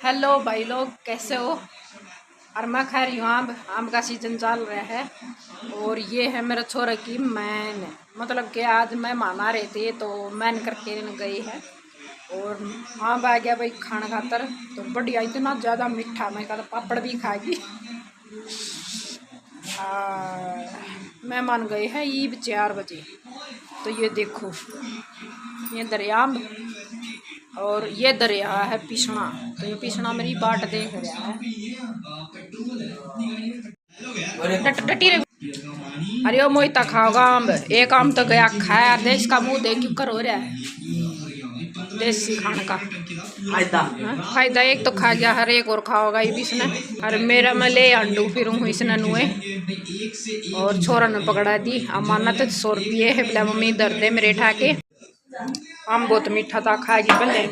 Hello भाई लोग, कैसे हो। और मैं खैर हूँ। आम का सीजन चल रहा है और ये है मेरा छोरा की मैन। मतलब कि आज मैं माना रहे थे तो मैन करके गई है और आम आ गया भाई खाना खातर। तो बढ़िया, इतना ज़्यादा मीठा, मैं कहता पापड़ भी खाएगी। मेहमान गए हैं ईब 4 बजे। तो ये देखो, ये दरिया और ये दरिया है पिछड़ा। तो ये पिछड़ा मेरी बाट देख रहा है। डटी रे। अरे ओ मोहिता खाओगा आम। एक आम तो गया खाया। देश का मुंह देख क्यों कर हो रहा है। देसी खाने का फायदा एक तो खा गया, हर एक और खाओगा ये भी इसने। अरे मेरा मैं ले अंडू फिर हूँ इसने नुए और छोरा ने पकड़ा दी अमानत 100 रुपये है। बोला मम्मी दर्द दे मेरे ठाके। आम बहुत मीठा था, खाएगी पहले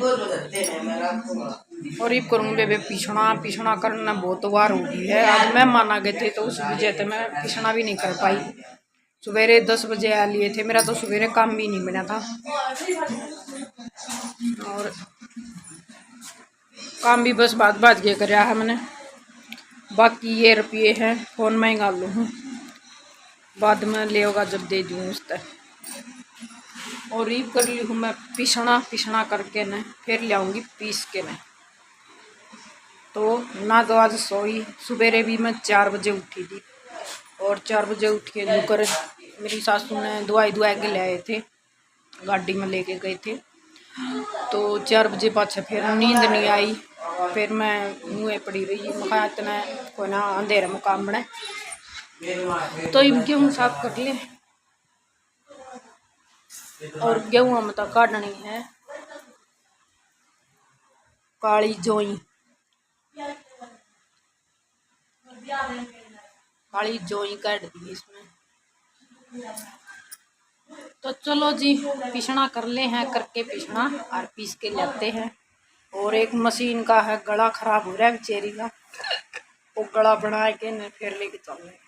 और ये करूँ बेबे पिछड़ा पिछड़ा करना बहुत बार होगी है। आज मैं माना गए थे तो उस वजह से मैं पिछड़ा भी नहीं कर पाई। सवेरे 10 बजे आ लिए थे, मेरा तो सवेरे काम भी नहीं बना था और काम भी बस बात बात के कराया है मैंने। बाकी ये रुपये हैं, फ़ोन में ही गाल लूँ, बाद में ले होगा जब दे दूँ उस तक। और रीप कर ली हूँ मैं पिछड़ा पिछड़ा करके न फिर ले आऊँगी पीस के न। तो ना तो आज सोई। सवेरे भी मैं 4 बजे उठी थी और 4 बजे उठ के जुकर मेरी सासू ने दवाई के ले आए थे, गाड़ी में लेके गए थे। तो 4 बजे पाछे फिर नींद नहीं आई। फिर मैं मुँह पड़ी रही, मैं इतना कोई ना अंधेरे में काम बने तो गेहूँ साफ कर ले। और गेहूँ हम तो काटनी है काली जोई। काली जोई काट दी इसमें। तो चलो जी पिसना कर ले हैं, करके पिसना और पीस के लेते हैं। और एक मशीन का है गला खराब हो रहा है बेचेरी का, वो गला बना के न फिर लेके चल रहे।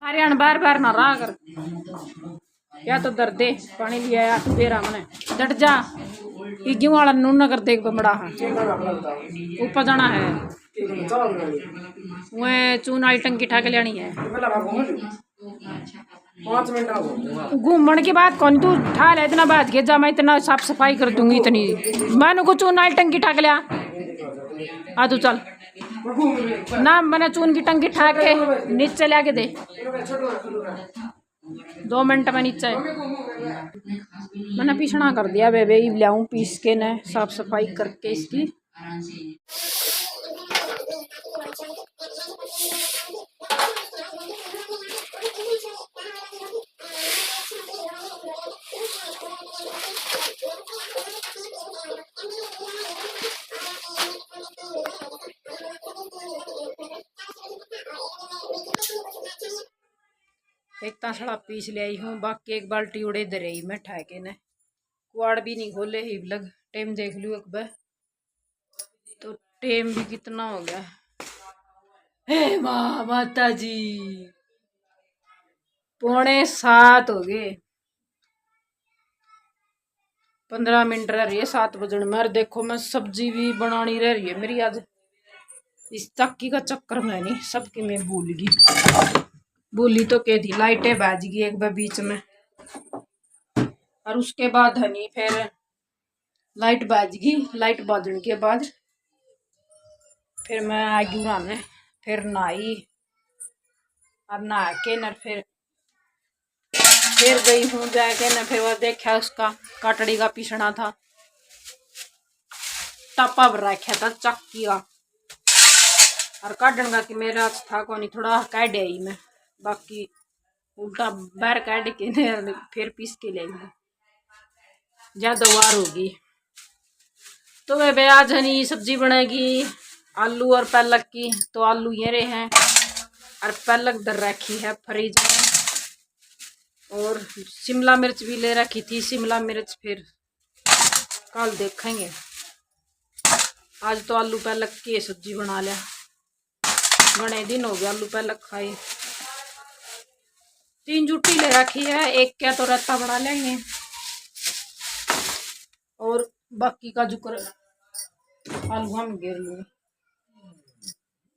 हरियाणा बार बार ना रहा कर या तो दर्दे पानी लिया या बेरा मने डट जा। गेहूं वाला नून न कर देख बड़ा ऊपर जाना है। वह चून वाली टंकी ठा के लेनी है। घूमने की बात कौन तू ठा ले इतना बात के जा, मैं इतना साफ सफाई कर दूंगी इतनी। मैंने को चून वाली टंकी ठा के लिया आ तू चल ना। मैंने चून की टंकी ठा के नीचे ले के दे 2 मिनट में नीचे। मैंने पिछड़ा कर दिया बेबे, लाऊं पीस के न साफ सफाई करके इसकी। एक तासड़ा पीस ले आई हूँ, बाकी एक बाल्टी उड़े दे रही मैं ठाके ने। कुआड़ भी नहीं खोले ही लग। टाइम देख लू एक बार तो टाइम भी कितना हो गया। हे माँ माता जी 6:45 हो गए। 15 मिनट रह रही है 7 बजने में। देखो मैं सब्जी भी बनानी रह रही है मेरी आज। इस चक्की का चक्कर में नहीं सबकी मैं भूल गई। बोली तो क्या थी लाइटें बाज गई एक बार बीच में और उसके बाद हनी फिर लाइट बाज गई। लाइट बाजने के बाद फिर मैं आ गई नहाने। फिर नहाई और नहा के न फिर गई हूँ जाके न फिर वो देखा उसका काटड़ी का पिसना था। टपा भर रखा था चक्की का और काटन का कि मेरा था को नहीं थोड़ा काट आई मैं। बाकी उल्टा बाहर काट के फिर पीस के ले ज्यादा वार होगी। तो वे आज हनी सब्जी बनेगी आलू और पालक की। तो आलू ये रहे हैं और पालक दर रखी है फ्रिज में। और शिमला मिर्च भी ले रखी थी, शिमला मिर्च फिर कल देखेंगे। आज तो आलू पालक की सब्जी बना लिया, बड़े दिन हो गए आलू पालक खाए। 3 जुटी ले रखी है, एक क्या तो रायता बना लेंगे और बाकी का जुकर आलू हम गिर लूंगे।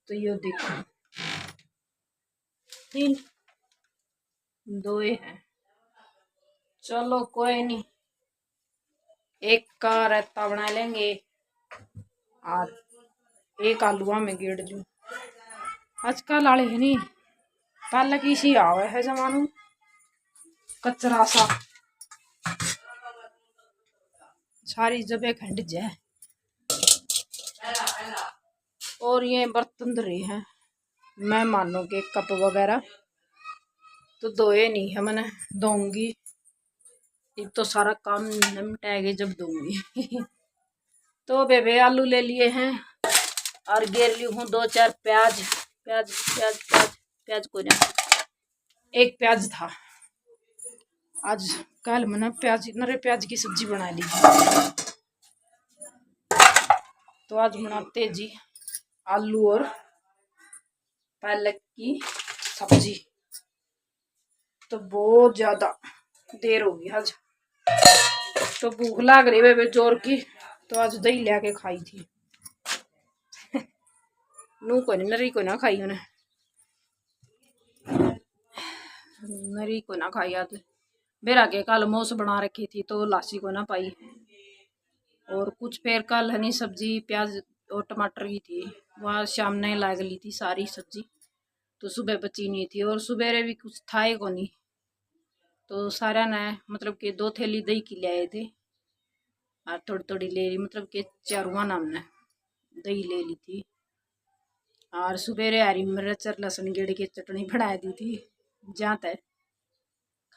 तो ये देखो 3 2 है, चलो कोई नहीं, एक का रायता बना लेंगे और एक आलूआ में गिर लूँ। आजकल आले है नहीं पालक इसी आवे है जमानू कचरा सा सारी जगह खंड जाए। और ये बर्तन धरे हैं मेहमानों के कप वगैरह, तो धोए नहीं है, मैंने दूंगी। एक तो सारा काम निपटाएगी जब दूंगी। तो बेबे आलू ले लिए हैं और घेर ली हूँ 2-4 प्याज प्याज प्याज प्याज प्याज को ना, एक प्याज था। आज कल मैंने नरे प्याज की सब्जी बना ली, तो आज बनाते जी आलू और पालक की सब्जी। तो बहुत ज्यादा देर हो गई आज, तो भूख लाग रही बेबे जोर की, तो आज दही लेके खाई थी। नू को नहीं नरी को ना खाई उन्हें, नरी को ना खाई। आज मेरा के कल मोस बना रखी थी तो लासी को ना पाई, और कुछ फिर कल हनी सब्जी प्याज और टमाटर की थी, वह शाम ने लाग ली थी सारी सब्जी, तो सुबह बची नहीं थी। और सुबह भी कुछ था ही को नहीं, तो सारा ने मतलब कि 2 थैली दही की ले आए थे और थोड़ी थोड़ी ले ली, मतलब कि चारुआ नाम ने दही ले ली थी। और सुबेरे हरी मिर्च लहसुन गेड़ की चटनी बना दी थी, जहाँ तक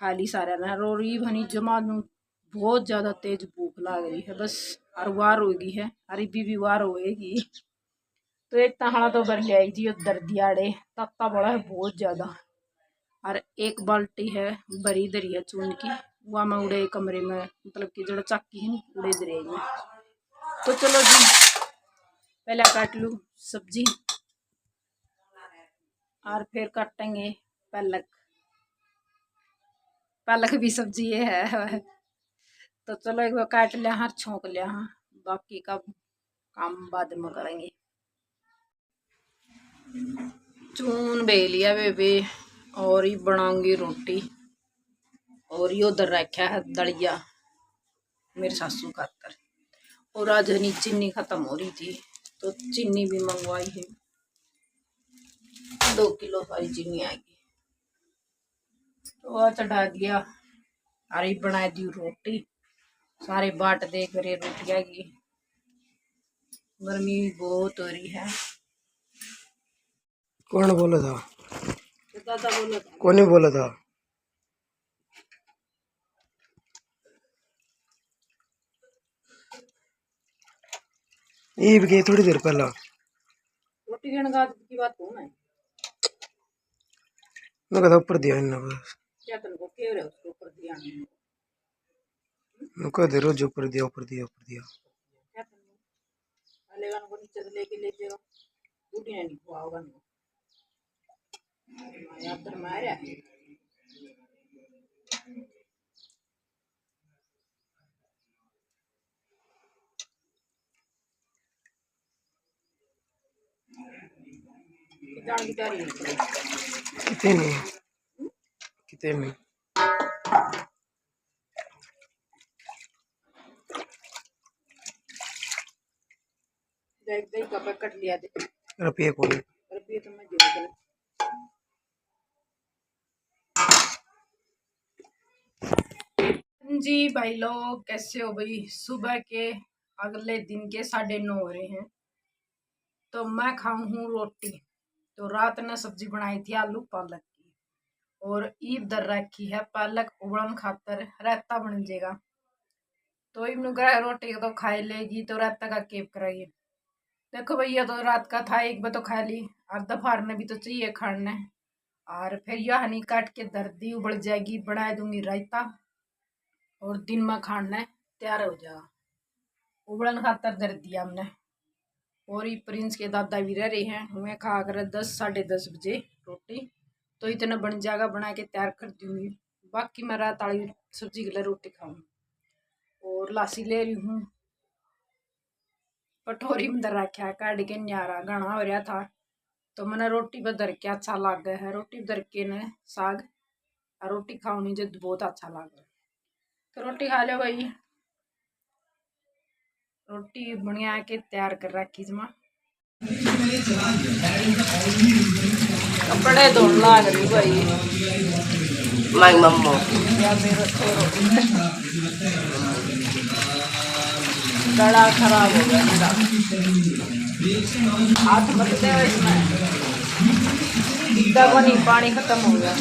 खा ली सारा ने। रोरी भनी जमा बहुत ज़्यादा तेज भूख लग रही है, बस और वार होगी है, अरे भी वार होएगी। तो एक तहाड़ा तो भर ले आई थी उधर दियाड़े, तत्ता बड़ा है बहुत ज़्यादा, और एक बाल्टी है भरी दरी है चून की, वहाँ में उड़े कमरे में, मतलब कि जड़ा चक्की है उड़े दरे में। तो चलो जी पहले काट लूँ सब्जी और फिर काटेंगे पालक, पालक भी सब्जी ये है। तो चलो एक बार काट लिया हाँ, छोंक लिया हाँ, बाकी का काम बाद में करेंगे। चून बे लिया बेबे और ये बनाऊंगी रोटी, और ये उधर रखा है दलिया मेरे सासू खातर। और आज हनी चीनी खत्म हो रही थी तो चीनी भी मंगवाई है, 2 किलो सारी चीनी आएगी। तो चढ़ा दिया और ये बना दी रोटी, सारे बाट दे करे रोटियाँ की, गर्मी भी बहुत हो रही है। कौन बोला था? दादा बोला था। कौन बोला था? ये भी गई थोड़ी देर पहला। रोटी की बात हो मैं कहता ऊपर दिया ना बस, क्या तुमको कह रहे हो उसके ऊपर ध्यान नहीं, मैं कह दे रोज ऊपर दिया ऊपर दिया ऊपर दिया। क्या तुमको लेगा को नीचे से लेके ले जाएगा, रोटी नहीं खुआओगा ना यार तर मारा है। जान की तैयारी नहीं करेगी कितने नहीं कितने नहीं देख देख का पैकेट लिया दे रुपये को रुपये तो मैं जरूर जी भाई लोग कैसे हो भाई। सुबह के अगले दिन के 9:30 हो रहे हैं, तो मैं खाऊं हूँ रोटी। तो रात ने सब्जी बनाई थी आलू पालक की, और ईद दर रखी है पालक उबलन खातर रायता बन जाएगा। तो इन रोटी तो खाई लेगी, तो रायता का केप कराइए। देखो भैया तो रात का था, एक बार तो खा ली, और दोपहर में भी तो चाहिए खाने। और फिर यह हनी काट के दर्दी उबल जाएगी, बना दूंगी रायता, और दिन में खाना तैयार हो जाएगा। उबलन खातर धर दिया हमने। और ये प्रिंस के दादा भी रह रहे हैं, हमें खा कर 10-10:30 बजे रोटी, तो इतना बन जाएगा, बना के तैयार कर दूंगी। बाकी मैं रात वाली सब्जी के लिए रोटी खाऊंगी। और लासी ले रही हूँ, कटोरी में धर रखा है, काट के न्यारा गाना हो रहा था, तो मैंने रोटी पर धर के अच्छा लग गया है। रोटी धर के न साग और रोटी खाऊंगी जो बहुत अच्छा लग रहा है। तो रोटी खा लो भाई। रोटी बनिया के तैयार कर रखी जमा। कपड़े धोने लग रही भाई माई मम्मो या मेरा छोरो गला खराब हो गया मेरा। हाथ मत दे इसमें, दवा नहीं, पानी खत्म हो गया।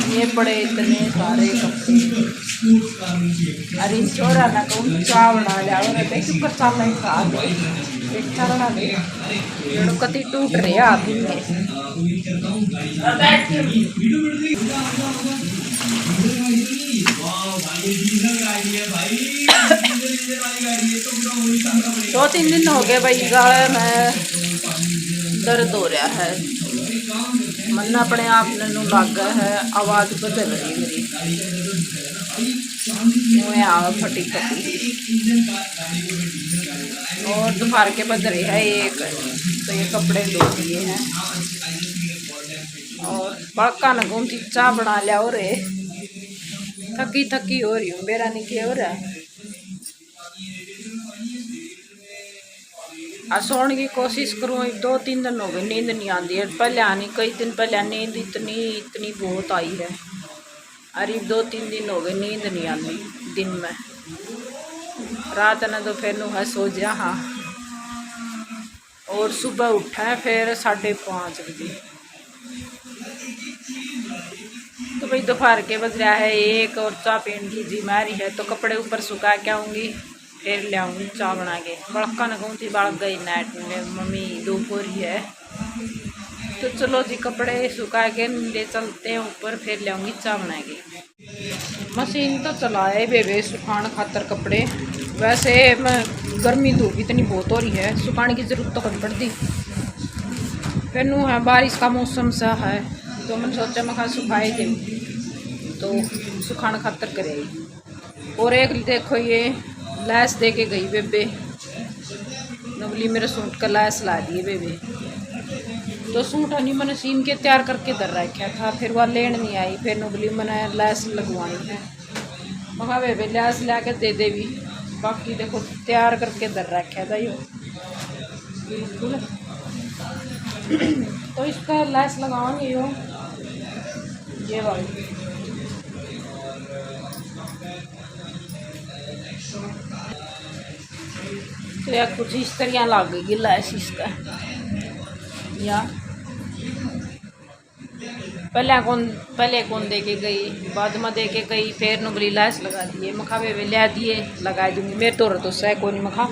ये पड़े इतने सारे कपड़े। अरे छोरा ना कहूँ चाह बना लिया, देख ऊपर चाल नहीं खा एक चरना दे कति टूट रहे हाथ में। दो तीन दिन हो गए भाई, गले में दर्द हो रहा है, मन अपने आप नू लग गया है, आवाज़ बदल रही मेरी, मुँह फटी फटी। और दोपहर के बज रहे है 1, तो ये कपड़े धो दिए हैं। और बड़का न घूमती चाह बना लिया, और थकी थकी हो रही हूँ, मेरा नहीं क्या हो रहा है। सोने की कोशिश करूँ, 2-3 दिन हो गए नींद नहीं आती है। पहले आनी, कई दिन पहले नींद इतनी बहुत आई है। अरे 2-3 दिन हो गए नींद नहीं आती दिन में। रात ने तो फिर है सो जा। हाँ, और सुबह उठा है फिर 5:30 बजे। तो भाई दोपहर के बज रहा है 1, और चाह पीने की जिम्मेदारी है, तो कपड़े ऊपर सुखा के आऊँगी, फिर ले आऊँगी चाय बना के। बड़का न कहूँ थी बाढ़ गई नाइट में, मम्मी धूप हो रही है, तो चलो जी कपड़े सुखा के ले चलते हैं ऊपर, फिर ले आऊँगी चाय बना के। मशीन तो चलाए बेबे सुखाने खातर कपड़े। वैसे मैं गर्मी धूप इतनी बहुत हो रही है, सुखाने की ज़रूरत तो कभी पड़ती। फिर नू है बारिश का मौसम सा है, तो मैंने सोचा मैं खा सुखाए दे, तो सुखाने खातर करेगी। और एक देखो ये लैस दे के गई बेबे, नबली मेरे सूट का लैस ला दिए बेबे। तो सूट नहीं मैंने सीन के तैयार करके धर रखा था, फिर वह लेन नहीं आई, फिर नबली मैंने लैस लगवाई है। मगर बेबे लैस ला के दे दे भी, बाकी देखो तैयार करके धर रखा था यो बिल्कुल। तो इसका लैस लगाऊंगी यो, ये वाली। तो यार कुछ इस तरह लग गई लैस इसका, या पहले कौन दे के गई, बाद में दे के गई, फिर नुबली लैस लगा दिए। मखा वे लिया दिए, लगा दूँगी। मेरे तो सह को नहीं मखा,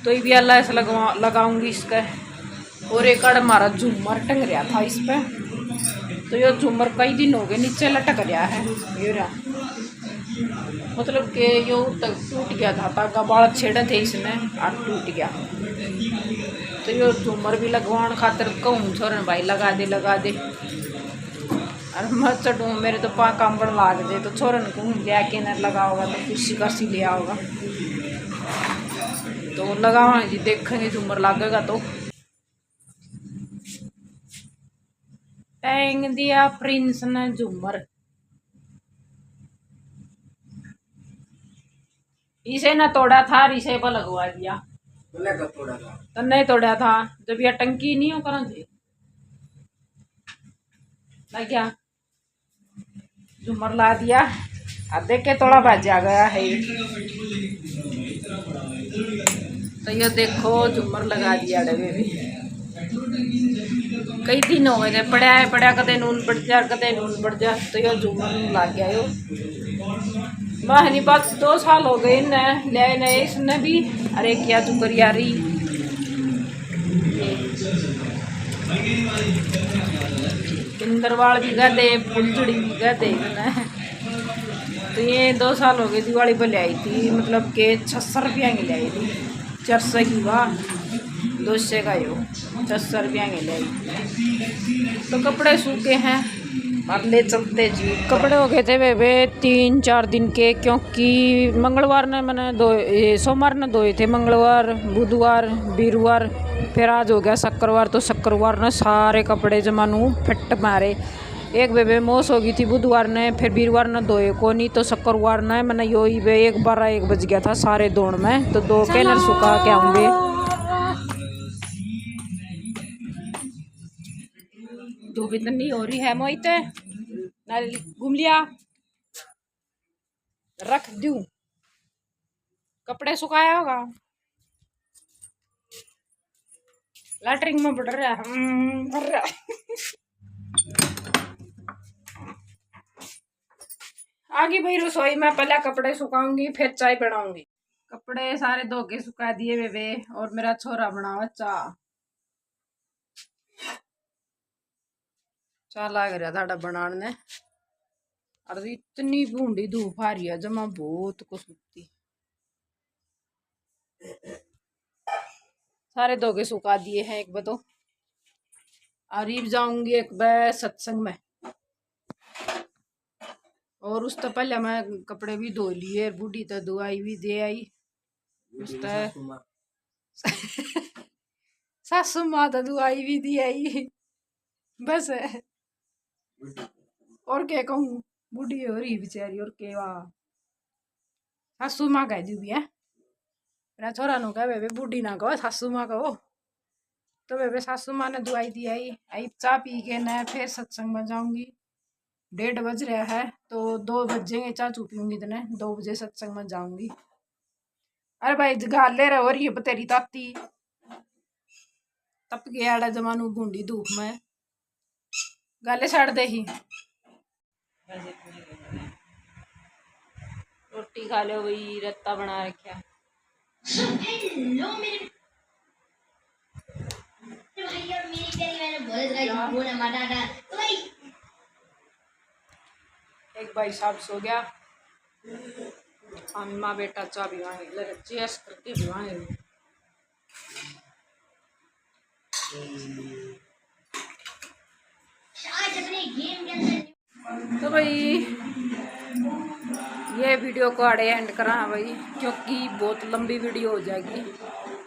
तो ये भी लैस लगाऊंगी इसका। और एक अड़ हमारा झूमर टंग रहा था इस पर, तो ये झूमर कई दिन हो गए नीचे लटक रहा है, ये रहा, मतलब कि यो तक टूट गया था, ताकि बाल छेड़े थे इसमें और टूट गया। तो यो झूमर भी लगवाने खातर कहूँ छोरन भाई लगा दे। और मैं चढ़ूँ, मेरे तो पा कंबड़ लाग दे, तो छोरन कहूँ लिया के न लगा होगा, तो खुशी करसी लिया होगा, तो लगावा जी, देखेंगे झूमर लगेगा तो। टैंग दिया प्रिंस ने झूमर, इसे न तोड़ा था, इसे पर लगवा दिया। तो नहीं तोड़ा था, जब यह टंकी नहीं हो करा थी ना, क्या झूमर ला दिया। अब देख के थोड़ा बाज आ गया है, तो ये देखो झूमर लगा दिया डबे में। कई दिन हो गए थे पड़ा कदे नून बढ़ जा, तो ये झूमर लग गया। यो माहनी बात 2 साल हो गए न ले इसने भी। अरे क्या चुकरियारी किंदरवाल भी गए, फुलझड़ी भी गए, तो ये 2 साल हो गए दिवाली पर ले आई थी, मतलब के 600 रुपया की ले आई थी। 400 की वाह 200 का यो 600 रुपया की ले आई थी। तो कपड़े सूखे हैं और ले चलते जी। कपड़े हो गए थे वे 3-4 दिन के, क्योंकि मंगलवार ने मैंने सोमवार ने धोए थे, मंगलवार बुधवार वीरवार, फिर आज हो गया शुक्रवार। तो शुक्रवार ने सारे कपड़े जमानू फट मारे। एक बेबे मोस हो गई थी बुधवार ने, फिर वीरवार ने धोए को नहीं। तो शुक्रवार ने मैंने यो ही वे 1 बज गया था सारे दौड़ में। तो 2 कैनर सुखा के आऊँगे। धूप इतनी हो रही है मोहित, घूम लिया रख दूं। कपड़े सुखाया होगा, लैटरिंग में बढ़ रहा है। आगे भाई रसोई में पहले कपड़े सुखाऊंगी फिर चाय बनाऊंगी। कपड़े सारे धो के सुखा दिए बेबे, और मेरा छोरा बनावा चाह लाग रहा था बनाने। और इतनी बूंदी धूप आ रही है जमा बहुत कुछ सुखती। सारे धो के सुखा दिए हैं एक बतो। और जाऊंगी एक बार सत्संग में, और उस तो पहले मैं कपड़े भी धो लिए, बूढ़ी तो दवाई भी दे आई। सासू माँ तो दवाई भी दी आई बस। और क्या कहूँ, बूढ़ी हो रही बेचारी। और के वाह सासू माँ कह दी भी है। मेरा छोरा नु कह बेबे बूढ़ी ना कहो सासू माँ कहो। तो बेबे सासू माँ ने दवाई दी आई चाय पी के न फिर सत्संग में जाऊंगी। 1:30 बज रहा है, तो 2 बजेंगे चाय चू पीऊंगी। तो 2 बजे सत्संग में जाऊंगी। अरे भाई जगा ले रहा हो रही है तेरी ताती तप गया जमानू बूंदी धूप में गाले छाड़ दे ही। रोटी खा लो भाई, रत्ता बना रखा। एक भाई साहब सो गया, हम माँ बेटा चाय पीवाएंगे, चेस करके पीवाएंगे। तो भाई ये वीडियो को आड़े एंड करा भाई, क्योंकि बहुत लंबी वीडियो हो जाएगी।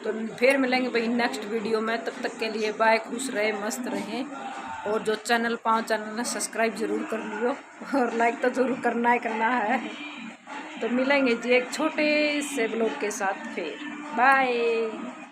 तो फिर मिलेंगे भाई नेक्स्ट वीडियो में। तब तक के लिए बाय, खुश रहे मस्त रहें। और जो चैनल ने सब्सक्राइब जरूर कर लियो, और लाइक तो जरूर करना है। तो मिलेंगे जी एक छोटे से ब्लॉग के साथ फिर। बाय।